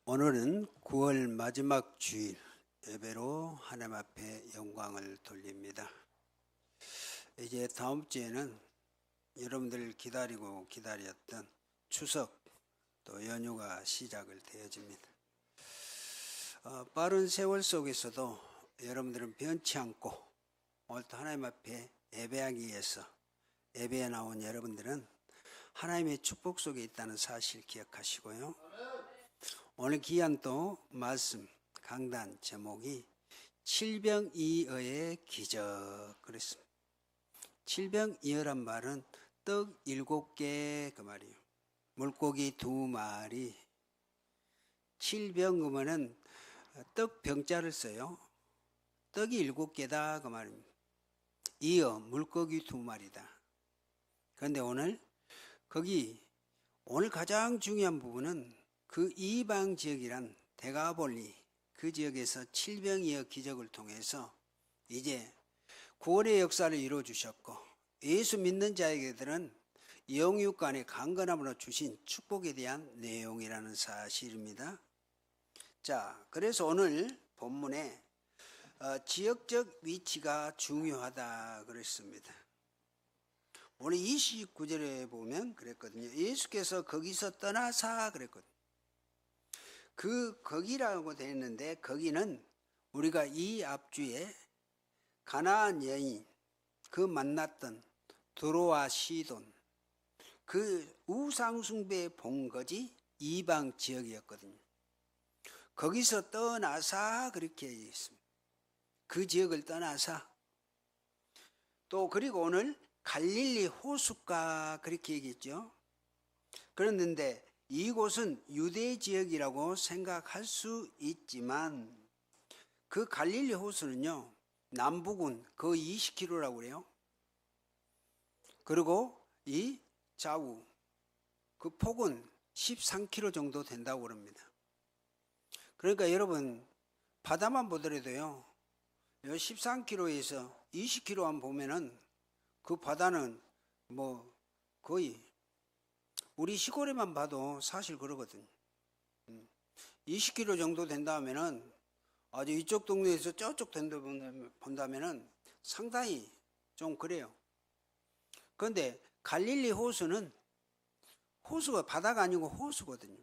오늘은 9월 마지막 주일 예배로 하나님 앞에 영광을 돌립니다. 이제 다음 주에는 여러분들 기다리고 기다렸던 추석 또 연휴가 시작을 되어집니다. 빠른 세월 속에서도 여러분들은 변치 않고 오늘도 하나님 앞에 예배하기 위해서 예배에 나온 여러분들은 하나님의 축복 속에 있다는 사실 기억하시고요. 오늘 귀한 또 말씀 강단 제목이 칠병이어의 기적 그랬습니다. 칠병이어란 말은 떡 7개 그 말이에요. 물고기 2마리. 칠병 그러면은 떡 병자를 써요. 떡이 7개다 그 말입니다. 이어 물고기 2마리다. 그런데 오늘 가장 중요한 부분은 그 이방 지역이란 데가볼리 그 지역에서 칠병이어 기적을 통해서 이제 구원의 역사를 이루어 주셨고 예수 믿는 자에게들은 영육간의 강건함으로 주신 축복에 대한 내용이라는 사실입니다. 자, 그래서 오늘 본문에 지역적 위치가 중요하다 그랬습니다. 오늘 29절에 보면 그랬거든요. 예수께서 거기서 떠나사 그랬거든요. 거기라고 되어 있는데 거기는 우리가 이 앞주에 가나안 여인 그 만났던 드로아 시돈 그 우상숭배 본거지 이방 지역이었거든요. 거기서 떠나사 그렇게 얘기했습니다. 그 지역을 떠나사 또 그리고 오늘 갈릴리 호숫가 그렇게 얘기했죠. 그랬는데 이곳은 유대 지역이라고 생각할 수 있지만 그 갈릴리 호수는요 남북은 거의 20km라고 그래요. 그리고 이 좌우 그 폭은 13km 정도 된다고 그럽니다. 그러니까 여러분 바다만 보더라도요 13km에서 20km만 보면은 그 바다는 뭐 거의 우리 시골에만 봐도 사실 그러거든요. 20km 정도 된다면은 아주 이쪽 동네에서 저쪽 된다 본다면은 상당히 좀 그래요. 그런데 갈릴리 호수는 호수가 바다가 아니고 호수거든요.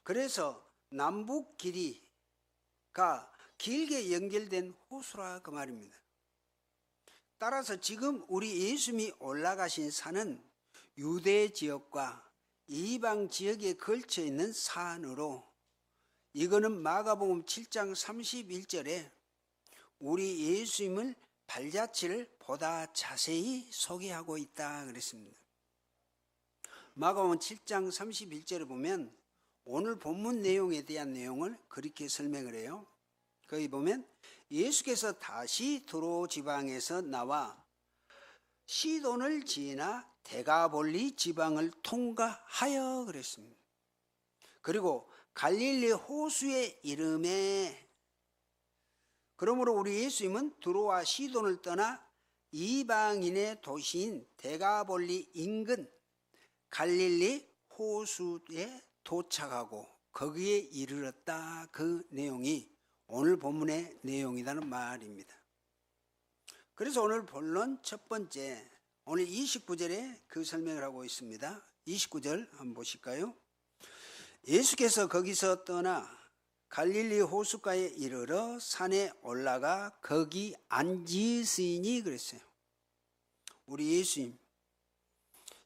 그래서 남북 길이가 길게 연결된 호수라 그 말입니다. 따라서 지금 우리 예수님이 올라가신 산은 유대 지역과 이방 지역에 걸쳐 있는 산으로 이거는 마가복음 7장 31절에 우리 예수님을 발자취를 보다 자세히 소개하고 있다 그랬습니다. 마가복음 7장 31절에 보면 오늘 본문 내용에 대한 내용을 그렇게 설명을 해요. 거기 보면 예수께서 다시 두로 지방에서 나와 시돈을 지나 데가볼리 지방을 통과하여 그랬습니다. 그리고 갈릴리 호수의 이름에 그러므로 우리 예수님은 두로와 시돈을 떠나 이방인의 도시인 데가볼리 인근 갈릴리 호수에 도착하고 거기에 이르렀다 그 내용이 오늘 본문의 내용이라는 말입니다. 그래서 오늘 본론 첫 번째 오늘 29절에 그 설명을 하고 있습니다. 29절 한번 보실까요? 예수께서 거기서 떠나 갈릴리 호숫가에 이르러 산에 올라가 거기 앉으시니 그랬어요. 우리 예수님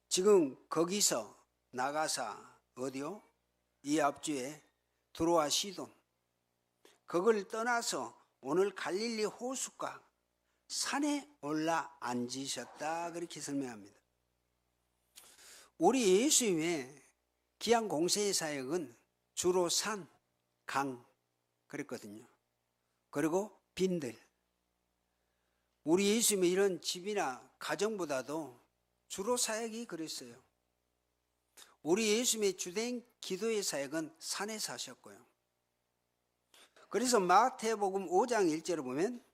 지금 거기서 나가사 어디요? 이 앞주에 두로와 시돈 그걸 떠나서 오늘 갈릴리 호숫가 산에 올라 앉으셨다 그렇게 설명합니다. 우리 예수님의 귀한 공생의 사역은 주로 산, 강 그랬거든요. 그리고 빈들 우리 예수님의 이런 집이나 가정보다도 주로 사역이 그랬어요. 우리 예수님의 주된 기도의 사역은 산에서 하셨고요. 그래서 마태복음 5장 1절을 보면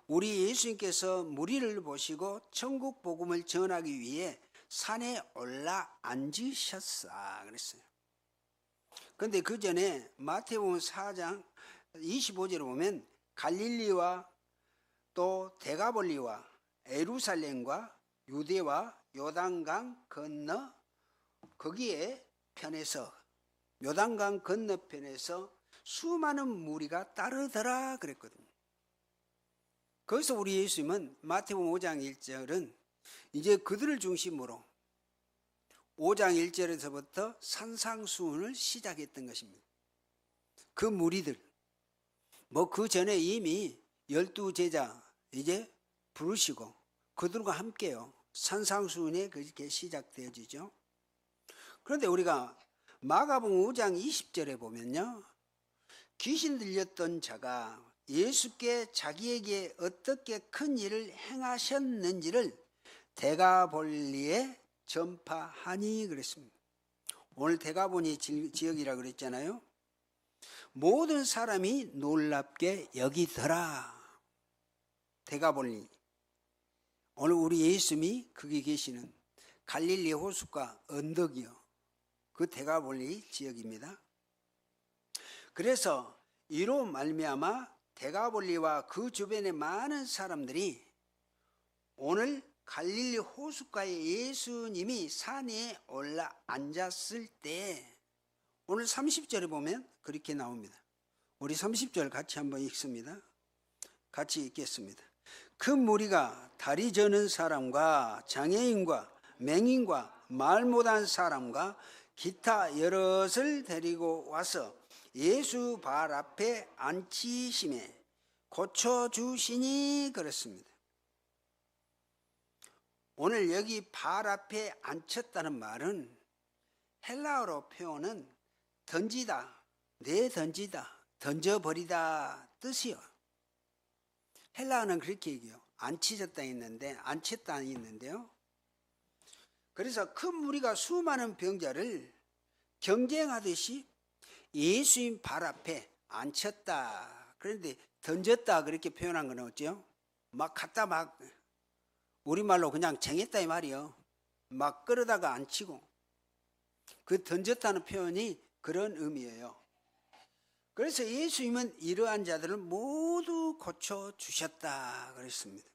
우리 예수님께서 무리를 보시고 천국 복음을 전하기 위해 산에 올라 앉으셨사 그랬어요. 근데 그 전에 마태복음 4장 25절에 보면 갈릴리와 또 데가볼리와 예루살렘과 유대와 요단강 건너 거기에 편에서 요단강 건너편에서 수많은 무리가 따르더라 그랬거든요. 거기서 우리 예수님은 마태복음 5장 1절은 이제 그들을 중심으로 5장 1절에서부터 산상수훈을 시작했던 것입니다. 그 무리들, 그 전에 이미 12제자 이제 부르시고 그들과 함께요. 산상수훈이 그렇게 시작되어지죠. 그런데 우리가 마가복음 5장 20절에 보면요. 귀신 들렸던 자가 예수께 자기에게 어떻게 큰 일을 행하셨는지를 데가볼리에 전파하니 그랬습니다. 오늘 데가보니 지역이라 그랬잖아요. 모든 사람이 놀랍게 여기더라. 데가볼리. 오늘 우리 예수님이 거기 계시는 갈릴리 호숫가 언덕이요. 그 데가볼리 지역입니다. 그래서 이로 말미암아 데가볼리와 그 주변의 많은 사람들이 오늘 갈릴리 호숫가에 예수님이 산 위에 올라 앉았을 때 오늘 30절에 보면 그렇게 나옵니다. 우리 30절 같이 한번 읽습니다. 같이 읽겠습니다. 그 무리가 다리 저는 사람과 장애인과 맹인과 말 못한 사람과 기타 여럿을 데리고 와서 예수 발 앞에 앉히심에 고쳐주시니 그랬습니다. 오늘 여기 발 앞에 앉혔다는 말은 헬라어로 표현은 던지다, 내던지다, 던져버리다 뜻이요. 헬라어는 그렇게 얘기해요. 앉히셨다 있는데, 앉혔다 있는데요. 그래서 큰 무리가 수많은 병자를 경쟁하듯이 예수님 발 앞에 앉혔다. 그런데 던졌다 그렇게 표현한 건 어때요? 막 갖다 막 우리말로 그냥 쟁했다 이 말이요. 막 끌어다가 앉히고 그 던졌다는 표현이 그런 의미예요. 그래서 예수님은 이러한 자들을 모두 고쳐주셨다 그랬습니다.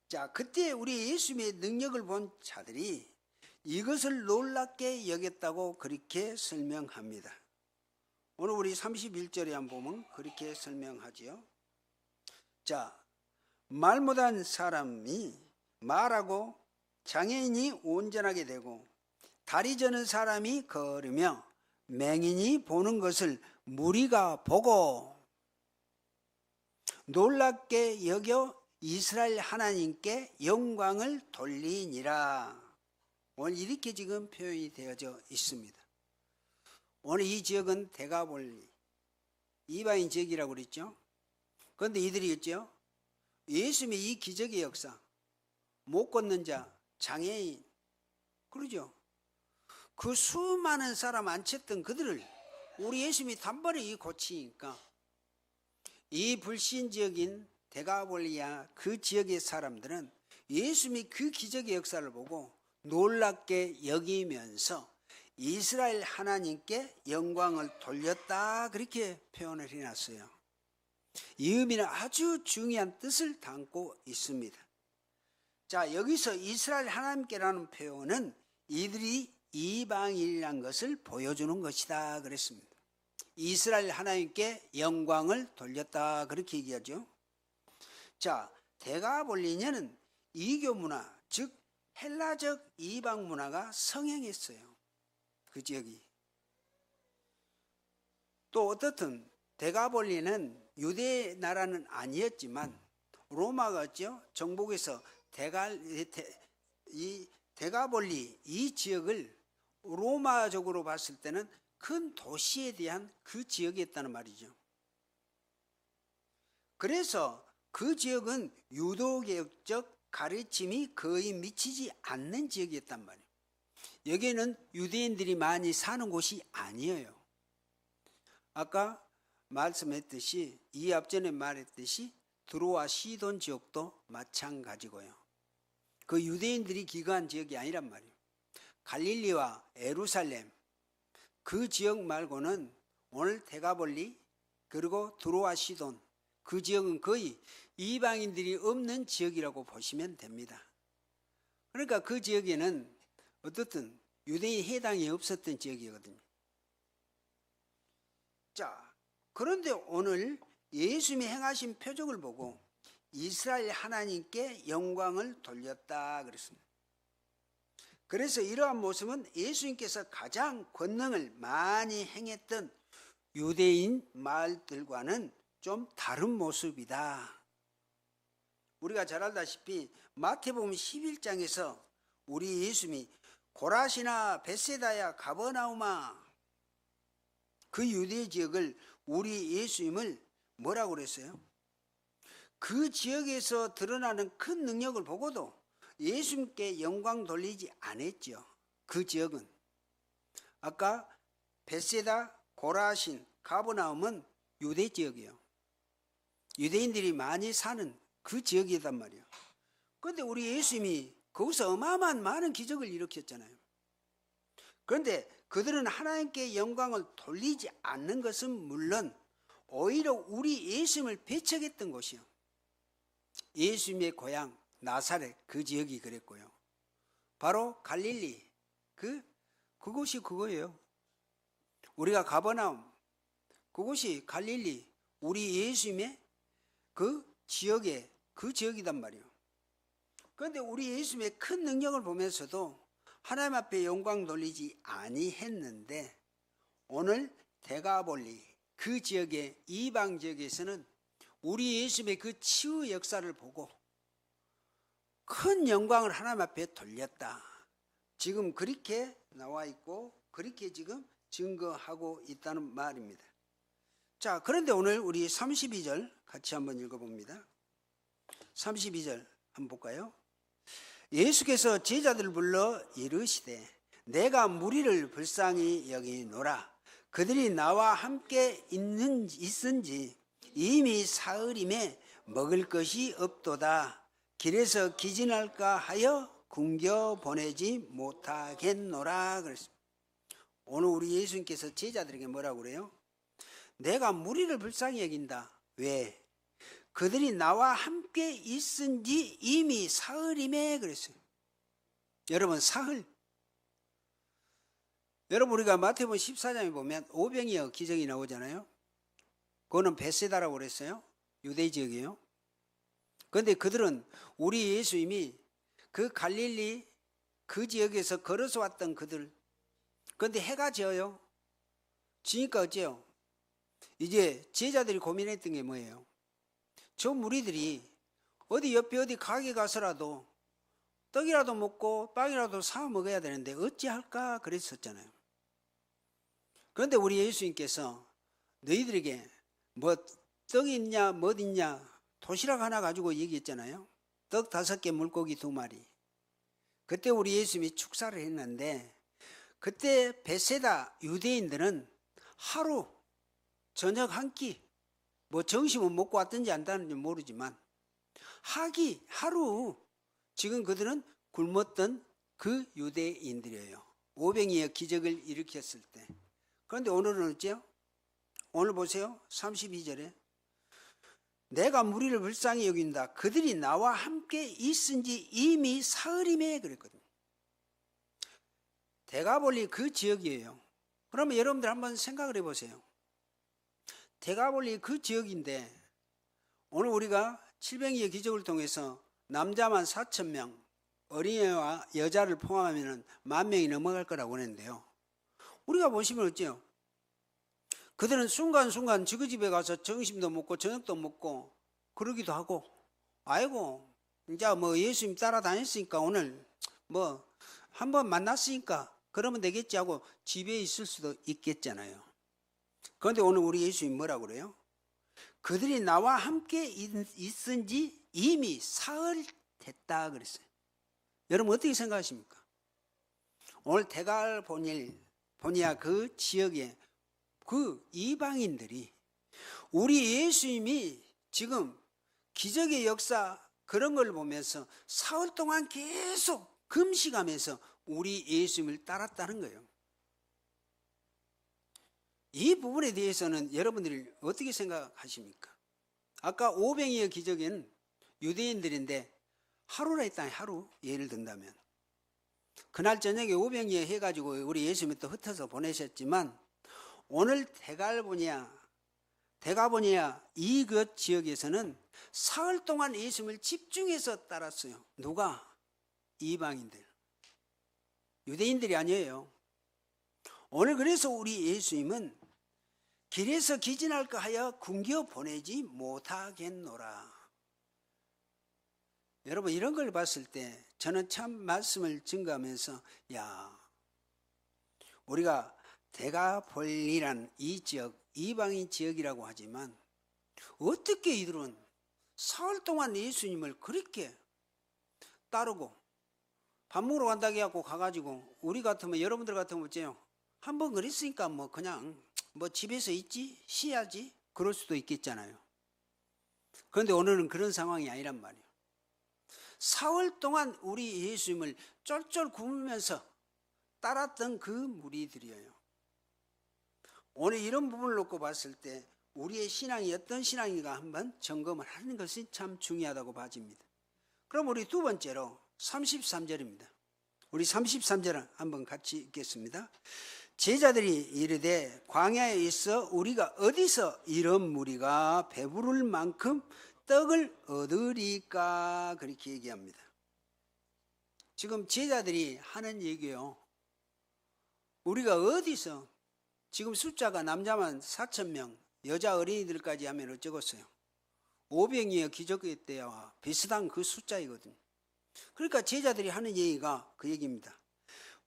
자, 그때 우리 예수님의 능력을 본 자들이 이것을 놀랍게 여겼다고 그렇게 설명합니다. 오늘 우리 31절에 한번 보면 그렇게 설명하지요. 자, 말 못한 사람이 말하고 장애인이 온전하게 되고 다리 저는 사람이 걸으며 맹인이 보는 것을 무리가 보고 놀랍게 여겨 이스라엘 하나님께 영광을 돌리니라. 오늘 이렇게 지금 표현이 되어져 있습니다. 오늘 이 지역은 데가볼리 이방인 지역이라고 그랬죠. 그런데 이들이 있죠. 예수님의 이 기적의 역사, 못 걷는 자, 장애인, 그러죠. 그 수많은 사람 앉혔던 그들을 우리 예수님이 단번에 고치니까 이 불신 지역인 데가볼리아 그 지역의 사람들은 예수님이 그 기적의 역사를 보고 놀랍게 여기면서 이스라엘 하나님께 영광을 돌렸다 그렇게 표현을 해놨어요. 이 의미는 아주 중요한 뜻을 담고 있습니다. 자, 여기서 이스라엘 하나님께라는 표현은 이들이 이방인이라는 것을 보여주는 것이다 그랬습니다. 이스라엘 하나님께 영광을 돌렸다 그렇게 얘기하죠. 자, 데가볼리냐는 이교 문화, 즉 헬라적 이방 문화가 성행했어요. 그 지역이. 또 어떻든 데가볼리는 유대 나라는 아니었지만 로마가죠. 정복에서 이 데가볼리 이 지역을 로마적으로 봤을 때는 큰 도시에 대한 그 지역이었다는 말이죠. 그래서 그 지역은 유도개혁적 가르침이 거의 미치지 않는 지역이었단 말이에요. 여기에는 유대인들이 많이 사는 곳이 아니에요. 아까 말씀했듯이 이 앞전에 말했듯이 드로아 시돈 지역도 마찬가지고요. 그 유대인들이 기거한 지역이 아니란 말이에요. 갈릴리와 예루살렘 그 지역 말고는 오늘 데가볼리 그리고 두로와 시돈 그 지역은 거의 이방인들이 없는 지역이라고 보시면 됩니다. 그러니까 그 지역에는 어떻든 유대인 해당이 없었던 지역이거든요. 자, 그런데 오늘 예수님이 행하신 표적을 보고 이스라엘 하나님께 영광을 돌렸다 그랬습니다. 그래서 이러한 모습은 예수님께서 가장 권능을 많이 행했던 유대인 마을들과는 좀 다른 모습이다. 우리가 잘 알다시피 마태복음 11장에서 우리 예수님이 고라시나 벳세다야 가버나움아 그 유대 지역을 우리 예수님을 뭐라고 그랬어요? 그 지역에서 드러나는 큰 능력을 보고도 예수님께 영광 돌리지 않았죠. 그 지역은 아까 벳세다, 고라신, 가버나움은 유대 지역이에요. 유대인들이 많이 사는 그 지역이단 말이에요. 그런데 우리 예수님이 거기서 어마어마한 많은 기적을 일으켰잖아요. 그런데 그들은 하나님께 영광을 돌리지 않는 것은 물론 오히려 우리 예수님을 배척했던 곳이요. 예수님의 고향 나사렛 그 지역이 그랬고요. 바로 갈릴리 그곳이 그거예요. 우리가 가버나움 그곳이 갈릴리 우리 예수님의 그 지역이단 말이에요. 그런데 우리 예수님의 큰 능력을 보면서도 하나님 앞에 영광 돌리지 아니했는데 오늘 데가볼리 그 지역의 이방 지역에서는 우리 예수님의 그 치유 역사를 보고 큰 영광을 하나님 앞에 돌렸다. 지금 그렇게 나와 있고 그렇게 지금 증거하고 있다는 말입니다. 자, 그런데 오늘 우리 32절 같이 한번 읽어봅니다. 32절 한번 볼까요? 예수께서 제자들을 불러 이르시되 내가 무리를 불쌍히 여기노라. 그들이 나와 함께 있은지 이미 사흘임에 먹을 것이 없도다. 길에서 기진할까 하여 굶겨 보내지 못하겠노라 그랬습니다. 오늘 우리 예수님께서 제자들에게 뭐라고 그래요? 내가 무리를 불쌍히 여긴다. 왜? 그들이 나와 함께 있은지 이미 사흘임에 그랬어요. 여러분 사흘. 여러분 우리가 마태복음 14장에 보면 오병이어 기적이 나오잖아요. 그거는 벳세다라고 그랬어요. 유대 지역이에요. 그런데 그들은 우리 예수님이 그 갈릴리 그 지역에서 걸어서 왔던 그들. 그런데 해가 져요. 지니까 어째요? 이제 제자들이 고민했던 게 뭐예요? 저 무리들이 어디 옆에 어디 가게 가서라도 떡이라도 먹고 빵이라도 사 먹어야 되는데 어찌할까 그랬었잖아요. 그런데 우리 예수님께서 너희들에게 뭐 떡이 있냐 뭐 있냐 도시락 하나 가지고 얘기했잖아요. 떡 5개 물고기 2마리. 그때 우리 예수님이 축사를 했는데 그때 벳세다 유대인들은 하루 저녁 한 끼 뭐 점심은 먹고 왔든지 안 왔는지 모르지만 하루 지금 그들은 굶었던 그 유대인들이에요. 오병이어 기적을 일으켰을 때. 그런데 오늘은 어째요? 오늘 보세요. 32절에 내가 무리를 불쌍히 여긴다. 그들이 나와 함께 있은지 이미 사흘임에 그랬거든요. 데가볼리 그 지역이에요. 그러면 여러분들 한번 생각을 해보세요. 데가볼리 그 지역인데 오늘 우리가 칠병이의 기적을 통해서 남자만 4,000명, 어린애와 여자를 포함하면 10,000명이 넘어갈 거라고 하는데요. 우리가 보시면 어째요? 그들은 순간순간 지그 집에 가서 점심도 먹고 저녁도 먹고 그러기도 하고 아이고 이제 뭐 예수님 따라다녔으니까 오늘 뭐 한번 만났으니까 그러면 되겠지 하고 집에 있을 수도 있겠잖아요. 그런데 오늘 우리 예수님 뭐라고 그래요? 그들이 나와 함께 있은지 이미 사흘 됐다 그랬어요. 여러분 어떻게 생각하십니까? 오늘 데갈보니아 그 지역에 그 이방인들이 우리 예수님이 지금 기적의 역사 그런 걸 보면서 사흘 동안 계속 금식하면서 우리 예수님을 따랐다는 거예요. 이 부분에 대해서는 여러분들이 어떻게 생각하십니까? 아까 오병이어 기적에는 유대인들인데 하루라 했다니, 하루 예를 든다면 그날 저녁에 오병이어 해가지고 우리 예수님이 또 흩어서 보내셨지만 오늘 데가보니아 이것 지역에서는 사흘 동안 예수님을 집중해서 따랐어요. 누가? 이방인들, 유대인들이 아니에요. 오늘 그래서 우리 예수님은 길에서 기진할까 하여 굶겨 보내지 못하겠노라. 여러분, 이런 걸 봤을 때 저는 참 말씀을 증거하면서 우리가 데가볼리란 이 지역, 이방인 지역이라고 하지만 어떻게 이들은 사흘 동안 예수님을 그렇게 따르고 밥 먹으러 간다고 해갖고 가가지고 우리 같으면, 여러분들 같으면 어째요? 한번 그랬으니까 뭐 그냥 뭐 집에서 있지, 쉬야지, 그럴 수도 있겠잖아요. 그런데 오늘은 그런 상황이 아니란 말이에요. 사흘 동안 우리 예수님을 쫄쫄 굶으면서 따랐던 그 무리들이에요. 오늘 이런 부분을 놓고 봤을 때 우리의 신앙이 어떤 신앙인가 한번 점검을 하는 것이 참 중요하다고 봐집니다. 그럼 우리 두 번째로 33절입니다. 우리 33절 한번 같이 읽겠습니다. 제자들이 이르되 광야에 있어 우리가 어디서 이런 무리가 배부를 만큼 떡을 얻으리까, 그렇게 얘기합니다. 지금 제자들이 하는 얘기예요. 우리가 어디서, 지금 숫자가 남자만 4,000명, 여자 어린이들까지 하면 어쩌겠어요? 오병이어 기적의 때와 비슷한 그 숫자이거든요. 그러니까 제자들이 하는 얘기가 그 얘기입니다.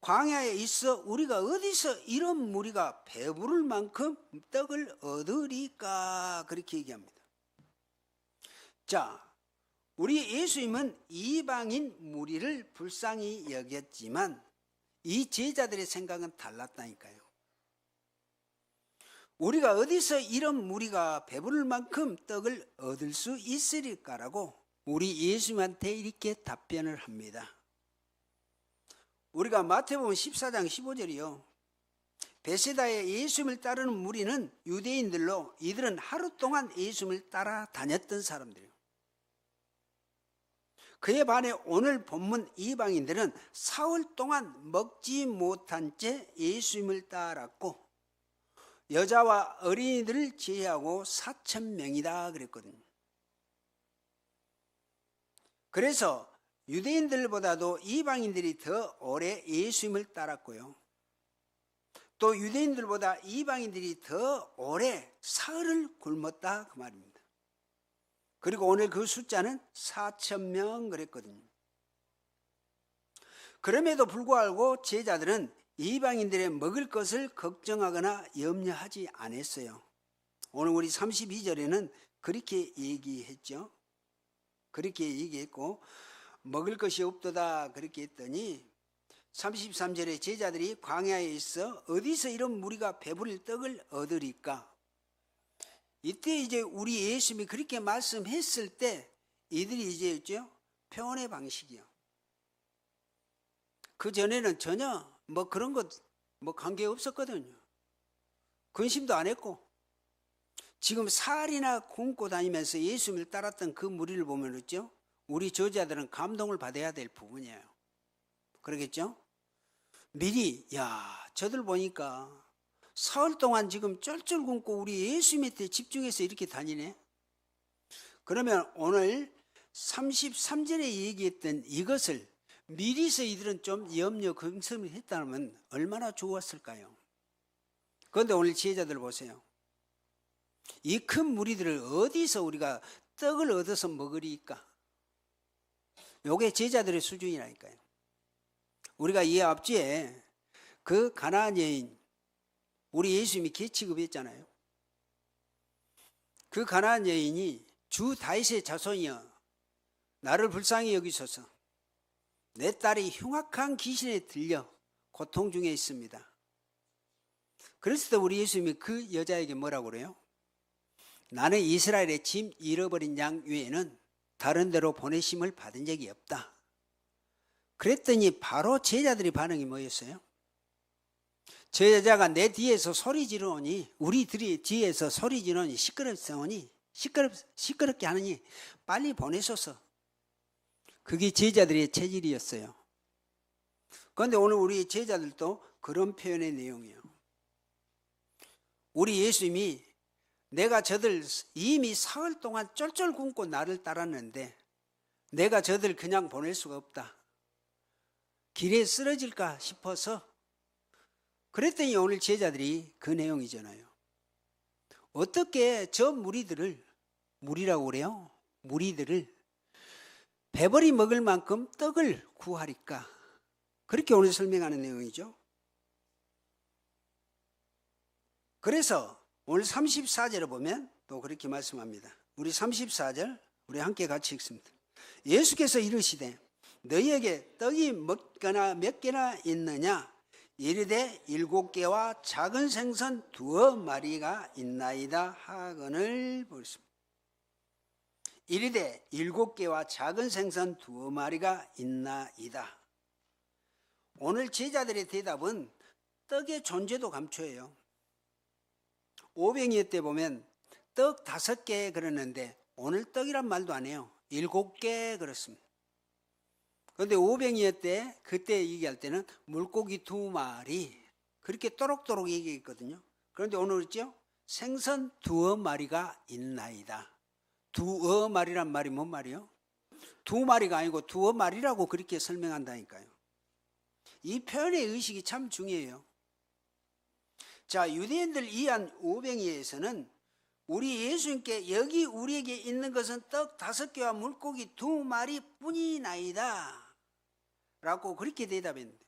광야에 있어 우리가 어디서 이런 무리가 배부를 만큼 떡을 얻으리까, 그렇게 얘기합니다. 자, 우리 예수님은 이방인 무리를 불쌍히 여겼지만 이 제자들의 생각은 달랐다니까요. 우리가 어디서 이런 무리가 배부를 만큼 떡을 얻을 수 있으리까라고 우리 예수님한테 이렇게 답변을 합니다. 우리가 마태복음 14장 15절이요. 베세다에 예수님을 따르는 무리는 유대인들로 이들은 하루 동안 예수님을 따라다녔던 사람들이에요. 그에 반해 오늘 본문 이방인들은 사흘 동안 먹지 못한 채 예수님을 따랐고 여자와 어린이들을 제외하고 4,000명이다 그랬거든요. 그래서 유대인들보다도 이방인들이 더 오래 예수님을 따랐고요. 또 유대인들보다 이방인들이 더 오래 사흘을 굶었다 그 말입니다. 그리고 오늘 그 숫자는 4,000명 그랬거든요. 그럼에도 불구하고 제자들은 이방인들의 먹을 것을 걱정하거나 염려하지 않았어요. 오늘 우리 32절에는 그렇게 얘기했죠. 그렇게 얘기했고 먹을 것이 없도다 그렇게 했더니 33절에 제자들이 광야에 있어 어디서 이런 무리가 배부를 떡을 얻으리까. 이때 이제 우리 예수님이 그렇게 말씀했을 때 이들이 이제 있죠, 표현의 방식이요. 그 전에는 전혀 뭐 그런 것 뭐 관계 없었거든요. 근심도 안 했고 지금 사흘이나 굶고 다니면서 예수님을 따랐던 그 무리를 보면 있죠, 우리 저자들은 감동을 받아야 될 부분이에요. 그러겠죠? 미리 저들 보니까 사흘 동안 지금 쫄쫄 굶고 우리 예수님한테 집중해서 이렇게 다니네. 그러면 오늘 33절에 얘기했던 이것을 미리서 이들은 좀 염려 걱정을 했다면 얼마나 좋았을까요? 그런데 오늘 제자들 보세요. 이 큰 무리들을 어디서 우리가 떡을 얻어서 먹으리까? 요게 제자들의 수준이라니까요. 우리가 이 앞주에 그 가나안 여인, 우리 예수님이 개취급했잖아요. 그 가나안 여인이 주 다윗의 자손이여 나를 불쌍히 여기소서, 내 딸이 흉악한 귀신에 들려 고통 중에 있습니다. 그랬을 때 우리 예수님이 그 여자에게 뭐라고 그래요? 나는 이스라엘의 짐 잃어버린 양 외에는 다른 데로 보내심을 받은 적이 없다. 그랬더니 바로 제자들의 반응이 뭐였어요? 저 여자가 내 뒤에서 소리 지르오니 우리들이 뒤에서 소리 지르니 시끄럽사오니 시끄럽게 하느니 빨리 보내소서. 그게 제자들의 체질이었어요. 그런데 오늘 우리 제자들도 그런 표현의 내용이에요. 우리 예수님이 내가 저들 이미 사흘 동안 쫄쫄 굶고 나를 따랐는데 내가 저들 그냥 보낼 수가 없다. 길에 쓰러질까 싶어서 그랬더니 오늘 제자들이 그 내용이잖아요. 어떻게 저 무리라고 그래요? 무리들을 배벌이 먹을 만큼 떡을 구하리까? 그렇게 오늘 설명하는 내용이죠. 그래서 오늘 34절에 보면 또 그렇게 말씀합니다. 우리 34절 우리 함께 같이 읽습니다. 예수께서 이르시되 너희에게 떡이 몇 개나 있느냐? 이르되 7개와 작은 생선 2마리가 있나이다 하거늘 보겠습니다. 이르되 7개와 작은 생선 2마리가 있나이다. 오늘 제자들의 대답은 떡의 존재도 감춰요. 오병이어 때 보면 떡 5개 그러는데 오늘 떡이란 말도 안 해요. 7개 그렇습니다. 그런데 오병이어 때 그때 얘기할 때는 물고기 2마리 그렇게 또록또록 얘기했거든요. 그런데 오늘 있죠? 생선 2마리가 있나이다. 2마리란 말이 뭔 말이요? 2마리가 아니고 2마리라고 그렇게 설명한다니까요. 이 표현의 의식이 참 중요해요. 자, 유대인들 이해한 오병이어에서는 우리 예수님께 여기 우리에게 있는 것은 떡 5개와 물고기 2마리 뿐이나이다 라고 그렇게 대답했는데,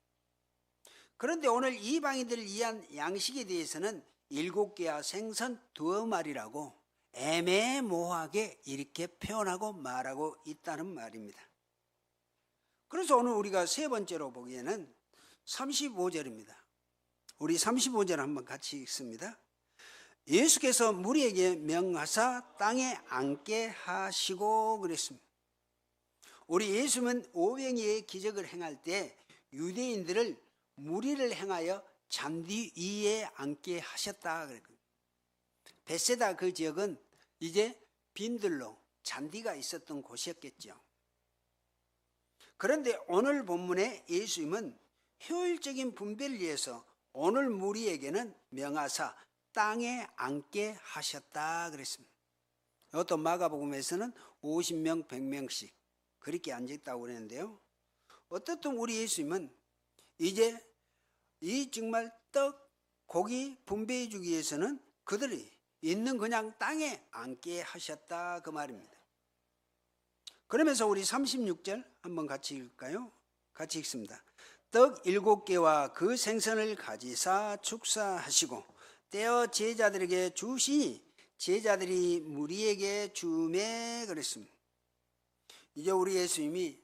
그런데 오늘 이방인들을 이해한 양식에 대해서는 7개와 생선 2마리라고 애매모호하게 이렇게 표현하고 말하고 있다는 말입니다. 그래서 오늘 우리가 세 번째로 보기에는 35절입니다. 우리 35절 한번 같이 읽습니다. 예수께서 무리에게 명하사 땅에 앉게 하시고 그랬습니다. 우리 예수님은 오병이의 기적을 행할 때 유대인들을 무리를 행하여 잔디 위에 앉게 하셨다 그랬거든요. 벳세다 그 지역은 이제 빈들로 잔디가 있었던 곳이었겠죠. 그런데 오늘 본문에 예수님은 효율적인 분배를 위해서 오늘 무리에게는 명하사 땅에 앉게 하셨다 그랬습니다. 이것도 마가복음에서는 50명, 100명씩 그렇게 앉아있다고 그랬는데요. 어떻든 우리 예수님은 이제 이 정말 떡, 고기 분배해 주기 위해서는 그들이 있는 그냥 땅에 앉게 하셨다 그 말입니다. 그러면서 우리 36절 한번 같이 읽을까요? 같이 읽습니다. 떡 7개와 그 생선을 가지사 축사하시고 떼어 제자들에게 주시니 제자들이 무리에게 주매 그랬습니다. 이제 우리 예수님이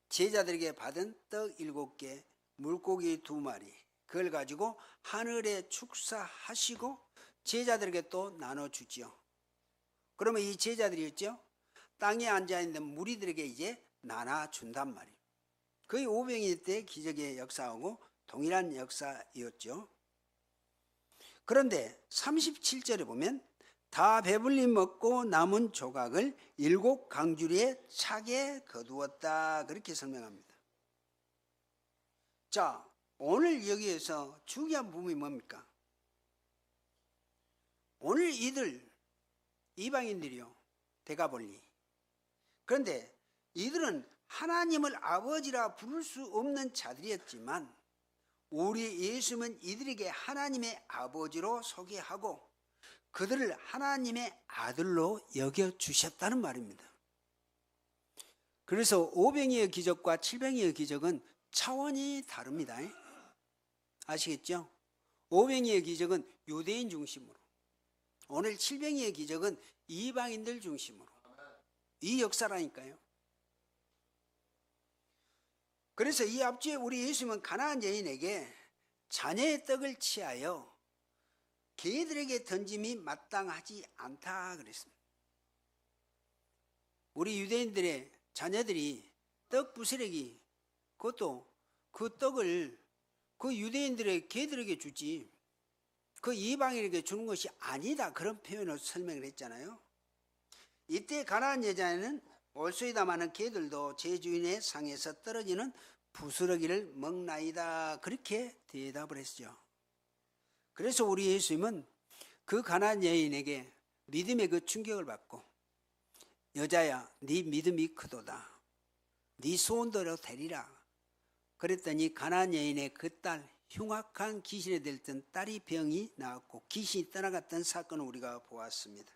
제자들에게 받은 떡 7개, 물고기 2마리 그걸 가지고 하늘에 축사하시고 제자들에게 또 나눠주지요. 그러면 이 제자들이 있죠? 땅에 앉아있는 무리들에게 이제 나눠준단 말이에요. 거의 오병이어 때 기적의 역사하고 동일한 역사였죠. 그런데 37절에 보면 다 배불리 먹고 남은 조각을 7 강주리에 차게 거두었다 그렇게 설명합니다. 자, 오늘 여기에서 중요한 부분이 뭡니까? 오늘 이방인들이요, 대가볼리. 그런데 이들은 하나님을 아버지라 부를 수 없는 자들이었지만 우리 예수님은 이들에게 하나님의 아버지로 소개하고 그들을 하나님의 아들로 여겨주셨다는 말입니다. 그래서 오병이의 기적과 칠병이의 기적은 차원이 다릅니다. 아시겠죠? 오병이의 기적은 유대인 중심으로, 오늘 칠병이의 기적은 이방인들 중심으로, 이 역사라니까요. 그래서 이 앞주에 우리 예수님은 가나안 여인에게 자녀의 떡을 취하여 개들에게 던짐이 마땅하지 않다 그랬습니다. 우리 유대인들의 자녀들이 떡 부스러기, 그것도 그 떡을 그 유대인들의 걔들에게 주지 그 이방인에게 주는 것이 아니다. 그런 표현을 설명을 했잖아요. 이때 가나안 여자는 올소이다 많은 개들도 제 주인의 상에서 떨어지는 부스러기를 먹나이다. 그렇게 대답을 했죠. 그래서 우리 예수님은 그 가나안 여인에게 믿음의 그 충격을 받고 여자야 네 믿음이 크도다. 네 소원대로 되리라. 그랬더니 가나안 여인의 그 딸 흉악한 귀신에 들던 딸이 병이 나았고 귀신이 떠나갔던 사건을 우리가 보았습니다.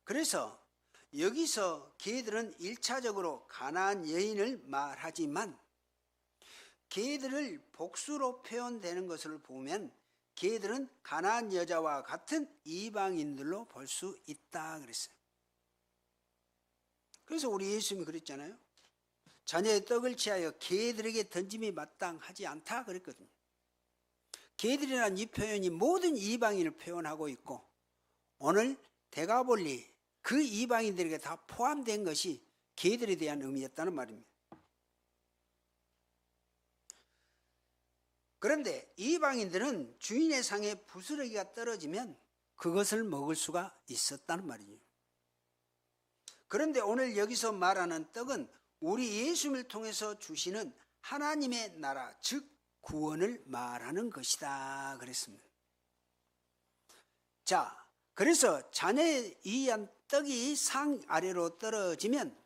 그래서 여기서 걔들은 1차적으로 가나안 여인을 말하지만 걔들을 복수로 표현되는 것을 보면 걔들은 가나안 여자와 같은 이방인들로 볼 수 있다 그랬어요. 그래서 우리 예수님이 그랬잖아요. 자녀의 떡을 취하여 개들에게 던짐이 마땅하지 않다 그랬거든요. 개들이라는 이 표현이 모든 이방인을 표현하고 있고 오늘 데가볼리 그 이방인들에게 다 포함된 것이 개들에 대한 의미였다는 말입니다. 그런데 이방인들은 주인의 상에 부스러기가 떨어지면 그것을 먹을 수가 있었다는 말이죠. 그런데 오늘 여기서 말하는 떡은 우리 예수님을 통해서 주시는 하나님의 나라, 즉 구원을 말하는 것이다 그랬습니다. 자, 그래서 자녀의 이한 떡이 상 아래로 떨어지면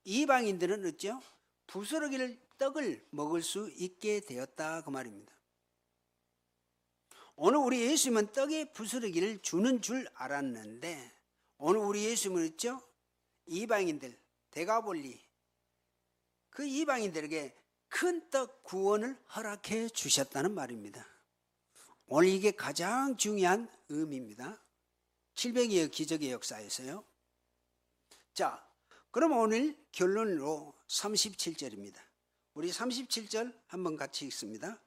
이방인들은 어쩌? 부스러기를 떡을 먹을 수 있게 되었다 그 말입니다. 오늘 우리 예수님은 떡의 부스러기를 주는 줄 알았는데 오늘 우리 예수님은 어쩌? 이방인들, 데가볼리 그 이방인들에게 큰 떡 구원을 허락해 주셨다는 말입니다. 오늘 이게 가장 중요한 의미입니다. 700여 기적의 역사에서요. 자, 그럼 오늘 결론으로 37절입니다. 우리 37절 한번 같이 읽습니다.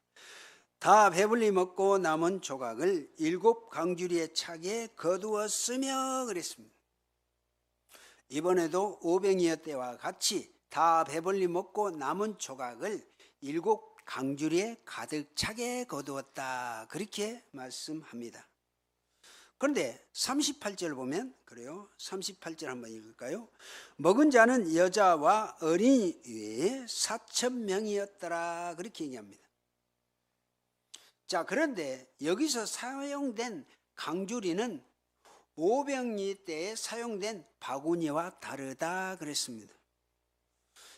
다 배불리 먹고 남은 조각을 7 강주리에 차게 거두었으며 그랬습니다. 이번에도 오병이어 때와 같이 다 배불리 먹고 남은 조각을 7 강주리에 가득 차게 거두었다 그렇게 말씀합니다. 그런데 38절 보면 그래요. 38절 한번 읽을까요? 먹은 자는 여자와 어린이 외에 4,000명이었더라 그렇게 얘기합니다. 자, 그런데 여기서 사용된 강주리는 오병이어 때에 사용된 바구니와 다르다 그랬습니다.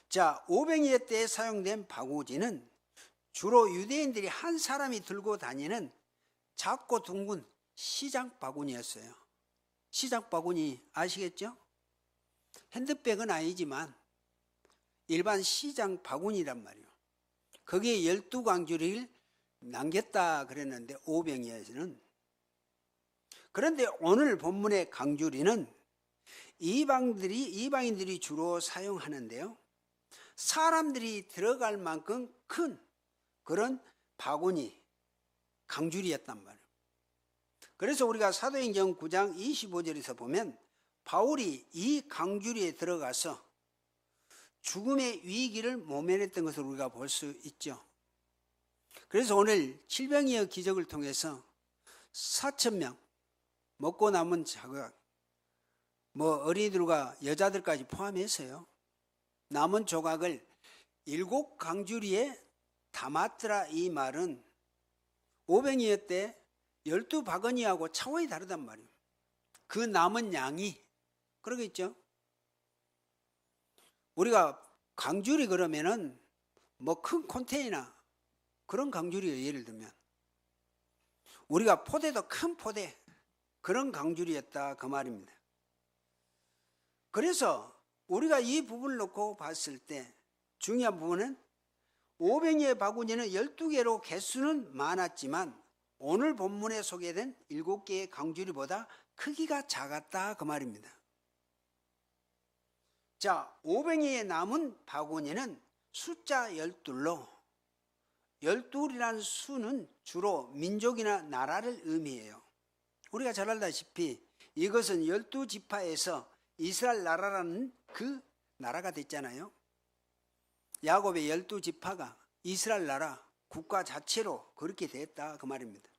자, 오병이어 때에 사용된 바구니는 주로 유대인들이 한 사람이 들고 다니는 작고 둥근 시장 바구니였어요. 시장 바구니 아시겠죠? 핸드백은 아니지만 일반 시장 바구니란 말이에요. 거기에 12강주리를 남겼다 그랬는데 오병이어에서는. 그런데 오늘 본문의 강주리는 이방인들이 주로 사용하는데요. 사람들이 들어갈 만큼 큰 그런 바구니, 강주리였단 말이에요. 그래서 우리가 사도행전 9장 25절에서 보면 바울이 이 강주리에 들어가서 죽음의 위기를 모면했던 것을 우리가 볼 수 있죠. 그래서 오늘 칠병이어 기적을 통해서 4,000명 먹고 남은 자각, 어린이들과 여자들까지 포함해서요. 남은 조각을 7 강주리에 담았더라 이 말은 오병이어 때 12바구니하고 차원이 다르단 말이에요. 그 남은 양이 그러겠죠. 우리가 강주리 그러면은 큰 컨테이너 그런 강주리예요. 예를 들면 우리가 포대도 큰 포대 그런 강주리였다 그 말입니다. 그래서 우리가 이 부분을 놓고 봤을 때 중요한 부분은 오병이의 바구니는 12개로 개수는 많았지만 오늘 본문에 소개된 7개의 강주리보다 크기가 작았다 그 말입니다. 자, 오병이의 남은 바구니는 숫자 12로 12이라는 수는 주로 민족이나 나라를 의미해요. 우리가 잘 알다시피 이것은 12지파에서 이스라엘 나라라는 그 나라가 됐잖아요. 야곱의 12지파가 이스라엘 나라 국가 자체로 그렇게 됐다 그 말입니다.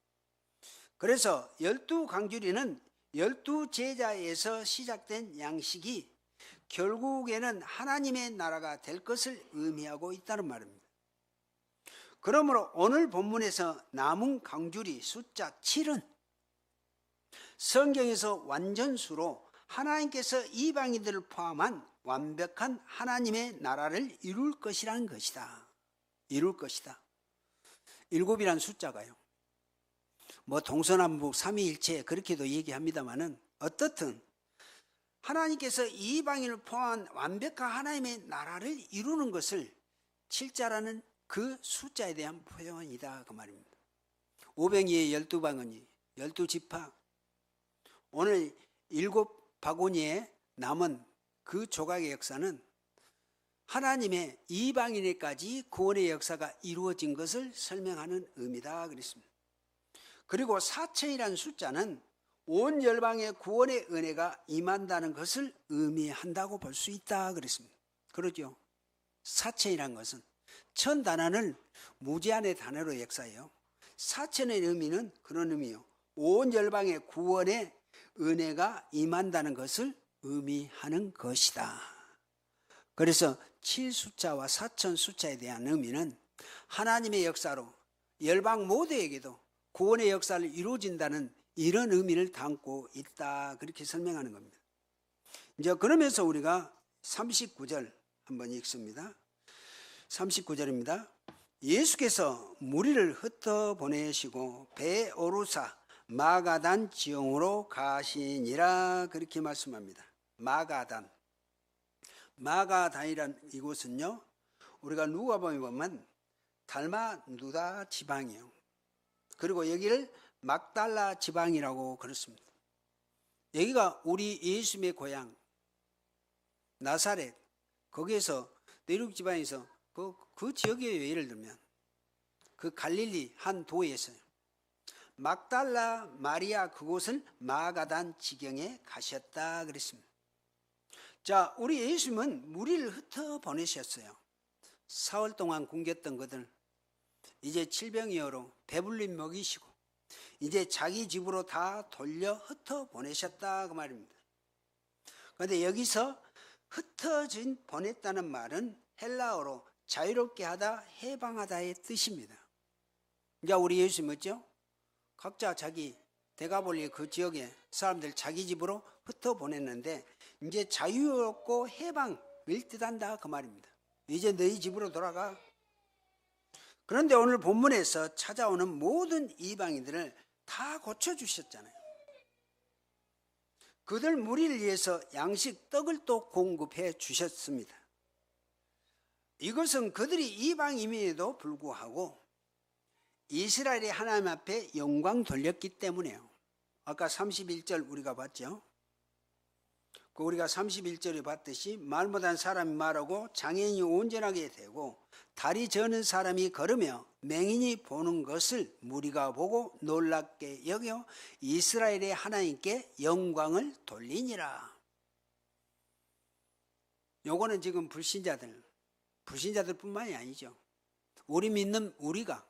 그래서 12강주리는 12제자에서 시작된 양식이 결국에는 하나님의 나라가 될 것을 의미하고 있다는 말입니다. 그러므로 오늘 본문에서 남은 강주리 숫자 7은 성경에서 완전수로 하나님께서 이방인들을 포함한 완벽한 하나님의 나라를 이룰 것이라는 것이다. 이룰 것이다. 7이란 숫자가요. 뭐 동서남북 삼위일체 그렇게도 얘기합니다만은 어떻든 하나님께서 이방인을 포함한 완벽한 하나님의 나라를 이루는 것을 7자라는 그 숫자에 대한 표현이다 그 말입니다. 오병이의 12방언이 12지파 오늘 7바구니에 남은 그 조각의 역사는 하나님의 이방인에까지 구원의 역사가 이루어진 것을 설명하는 의미다 그랬습니다. 그리고 4천이라는 숫자는 온 열방의 구원의 은혜가 임한다는 것을 의미한다고 볼 수 있다 그랬습니다. 그러죠. 4천이라는 것은 천 단어는 무제한의 단어로 역사해요. 4천의 의미는 그런 의미요. 온 열방의 구원의 은혜가 임한다는 것을 의미하는 것이다. 그래서 7 숫자와 4천 숫자에 대한 의미는 하나님의 역사로 열방 모두에게도 구원의 역사를 이루어진다는 이런 의미를 담고 있다. 그렇게 설명하는 겁니다. 이제 그러면서 우리가 39절 한번 읽습니다. 39절입니다. 예수께서 무리를 흩어보내시고 배에 오르사 마가단 지형으로 가시니라 그렇게 말씀합니다. 마가단이란 이곳은요, 우리가 누가복음에 보면 달마누다 지방이요. 그리고 여기를 막달라 지방이라고 그렇습니다. 여기가 우리 예수님의 고향 나사렛, 거기에서 내륙 지방에서 그 지역이에요. 예를 들면 그 갈릴리 한 도에서요. 막달라 마리아 그곳을 마가단 지경에 가셨다 그랬습니다. 자, 우리 예수님은 무리를 흩어 보내셨어요. 사흘 동안 굶겼던 그들 이제 질병이어로 배불림 먹이시고 이제 자기 집으로 다 돌려 흩어 보내셨다 그 말입니다. 그런데 여기서 흩어진 보냈다는 말은 헬라어로 자유롭게 하다, 해방하다의 뜻입니다. 이제 우리 예수님 뭐죠? 각자 자기 데가볼리 그 지역에 사람들 자기 집으로 흩어 보냈는데 이제 자유롭고 해방을 뜻한다 그 말입니다. 이제 너희 집으로 돌아가. 그런데 오늘 본문에서 찾아오는 모든 이방인들을 다 고쳐주셨잖아요. 그들 무리를 위해서 양식 떡을 또 공급해 주셨습니다. 이것은 그들이 이방인임에도 불구하고 이스라엘의 하나님 앞에 영광 돌렸기 때문에요. 아까 31절 우리가 봤죠. 우리가 31절에 봤듯이 말 못한 사람이 말하고 장애인이 온전하게 되고 다리 저는 사람이 걸으며 맹인이 보는 것을 무리가 보고 놀랍게 여겨 이스라엘의 하나님께 영광을 돌리니라. 요거는 지금 불신자들뿐만이 아니죠. 우리 믿는 우리가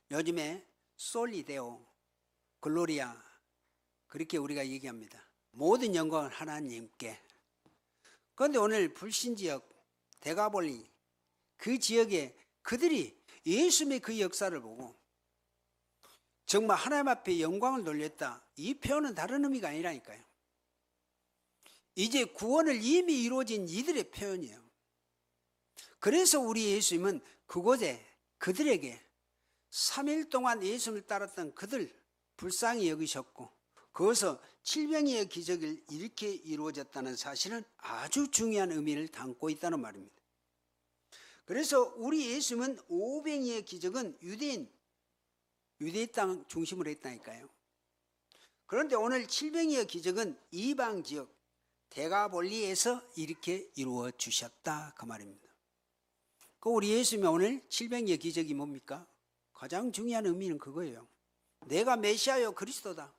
요즘에 솔리데오, 글로리아 그렇게 우리가 얘기합니다. 모든 영광은 하나님께. 그런데 오늘 불신지역 데가볼리 그 지역에 그들이 예수님의 그 역사를 보고 정말 하나님 앞에 영광을 돌렸다. 이 표현은 다른 의미가 아니라니까요. 이제 구원을 이미 이루어진 이들의 표현이에요. 그래서 우리 예수님은 그곳에 그들에게 3일 동안 예수님을 따랐던 그들 불쌍히 여기셨고 거기서 칠병이의 기적을 이렇게 이루어졌다는 사실은 아주 중요한 의미를 담고 있다는 말입니다. 그래서 우리 예수님은 오병이의 기적은 유대인 땅 중심으로 했다니까요. 그런데 오늘 칠병이의 기적은 이방 지역 데가볼리에서 이렇게 이루어 주셨다 그 말입니다. 그 우리 예수님이 오늘 칠병이의 기적이 뭡니까? 가장 중요한 의미는 그거예요. 내가 메시아요 그리스도다.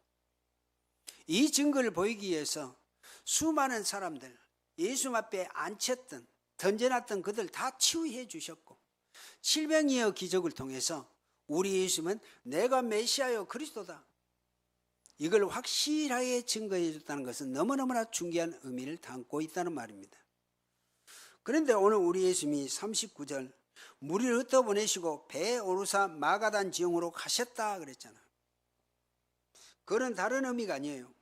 이 증거를 보이기 위해서 수많은 사람들 예수 앞에 앉혔던 던져놨던 그들 다 치유해 주셨고 칠병이어 기적을 통해서 우리 예수님은 내가 메시아요 그리스도다, 이걸 확실하게 증거해 줬다는 것은 너무너무나 중요한 의미를 담고 있다는 말입니다. 그런데 오늘 우리 예수님이 39절 무리를 흩어보내시고 배에 오르사 마가단 지역으로 가셨다 그랬잖아. 그건 다른 의미가 아니에요.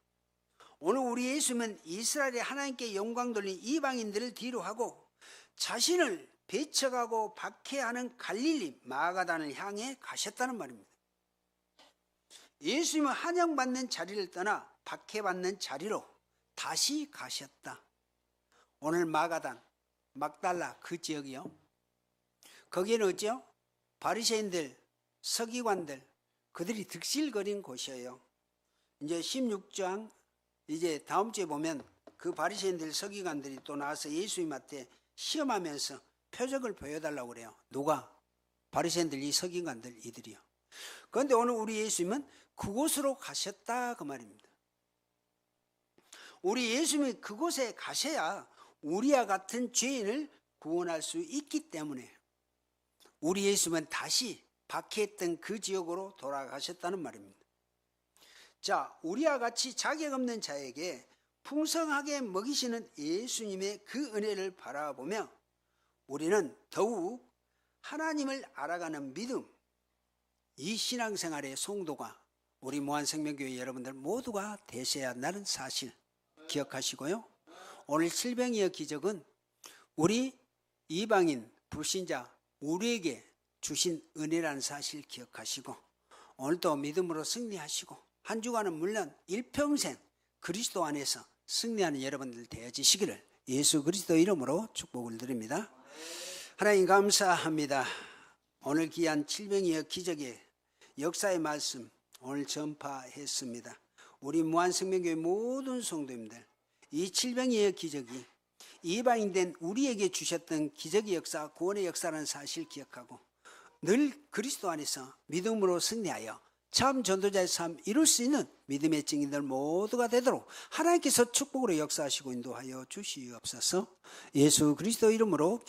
오늘 우리 예수님은 이스라엘의 하나님께 영광 돌린 이방인들을 뒤로 하고 자신을 배척하고 박해하는 갈릴리 마가단을 향해 가셨다는 말입니다. 예수님은 환영받는 자리를 떠나 박해받는 자리로 다시 가셨다. 오늘 마가단, 막달라 그 지역이요. 거기는 어찌요? 바리새인들, 서기관들, 그들이 득실거린 곳이에요. 이제 16장 이제 다음 주에 보면 그 바리새인들, 서기관들이 또 나와서 예수님한테 시험하면서 표적을 보여달라고 그래요. 누가? 바리새인들, 이 서기관들, 이들이요. 그런데 오늘 우리 예수님은 그곳으로 가셨다 그 말입니다. 우리 예수님이 그곳에 가셔야 우리와 같은 죄인을 구원할 수 있기 때문에 우리 예수님은 다시 박해했던 그 지역으로 돌아가셨다는 말입니다. 자, 우리와 같이 자격 없는 자에게 풍성하게 먹이시는 예수님의 그 은혜를 바라보며 우리는 더욱 하나님을 알아가는 믿음, 이 신앙생활의 성도가 우리 무한생명교회 여러분들 모두가 되셔야 한다는 사실 기억하시고요. 오늘 칠병이어 기적은 우리 이방인 불신자 우리에게 주신 은혜라는 사실 기억하시고 오늘도 믿음으로 승리하시고 한 주간은 물론 일평생 그리스도 안에서 승리하는 여러분들 되어지시기를 예수 그리스도 이름으로 축복을 드립니다. 하나님 감사합니다. 오늘 귀한 칠병이어 기적의 역사의 말씀 오늘 전파했습니다. 우리 무한생명교회 모든 성도님들, 이 칠병이어 기적이 이방인된 우리에게 주셨던 기적의 역사, 구원의 역사라는 사실 기억하고 늘 그리스도 안에서 믿음으로 승리하여 참 전도자의 삶 이룰 수 있는 믿음의 증인들 모두가 되도록 하나님께서 축복으로 역사하시고 인도하여 주시옵소서. 예수 그리스도 이름으로